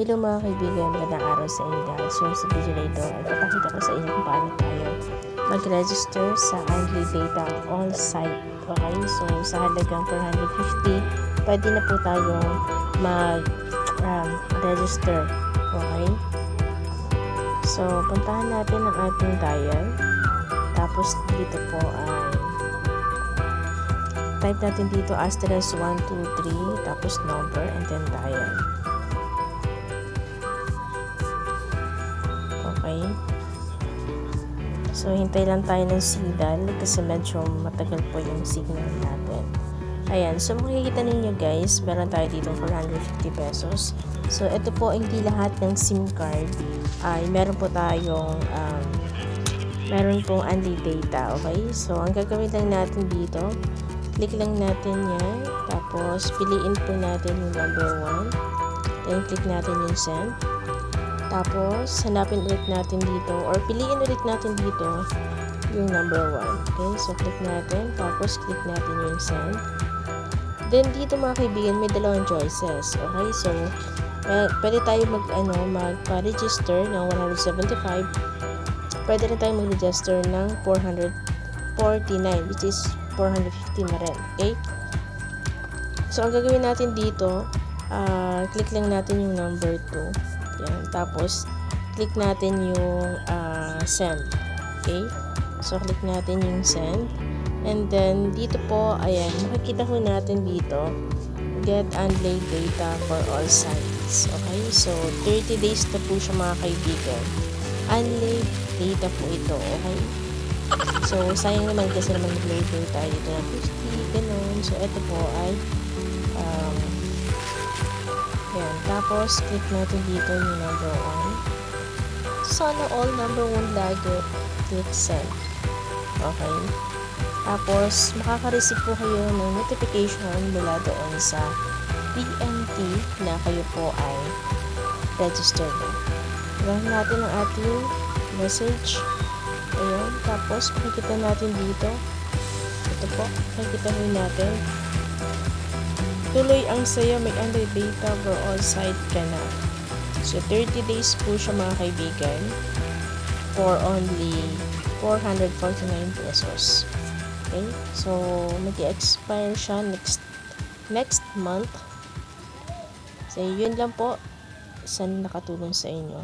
Hello mga kaibigan, magandang araw sa inyo dahil sa video na ito ay papakita ko sa inyo kung paano tayo mag-register sa Andly Data All Site. Okay, so sa halagang 450, pwede na po tayong mag-register. Okay, so puntahan natin ang ating dial, tapos dito po ay type natin dito *123 tapos number and then dial. Okay. So, hintay lang tayo ng signal kasi medyo matagal po yung signal natin. Ayan. So, makikita ninyo guys, meron tayo dito 450 pesos. So, ito po hindi lahat ng SIM card ay meron po tayong meron pong Andly Data. Okay. So, ang gagawin lang natin dito, click lang natin yan. Tapos, piliin po natin yung number 1. Then, click natin yung send. Tapos, hanapin ulit natin dito or piliin ulit natin dito yung number 1. Okay, so click natin. Tapos, click natin yung send. Then, dito mga kaibigan, may dalawang choices. Okay, so, pwede tayo magpa-register ng 175. Pwede rin tayo mag-register ng 449, which is 450 na rin. Okay? So, ang gagawin natin dito, click lang natin yung number 2. Yan. Tapos, click natin yung send. Okay? So, click natin yung send. And then, dito po, ayan, makikita ko natin dito, get Andly Data for all sites. Okay? So, 30 days na po siya mga kaibigan. Andly Data po ito. Okay? So, sayang naman kasi naman mag-label tayo dito na 50, ganun. So, ito po ay yan. Tapos, click natin dito yung number 1. Sana all number 1 lagi. Click send. Okay. Tapos, makaka-receive po kayo ng notification mula doon sa PNT na kayo po ay registered. Gawin natin ang ating message. Ayan. Tapos, makikita natin dito. Ito po. Makikita natin. Tuloy ang saya, may Andly Data for all site ka na. So, 30 days po siya mga kaibigan for only 449 pesos. Okay? So, mag-expire siya next month. So, yun lang po. Sana nakatulong sa inyo.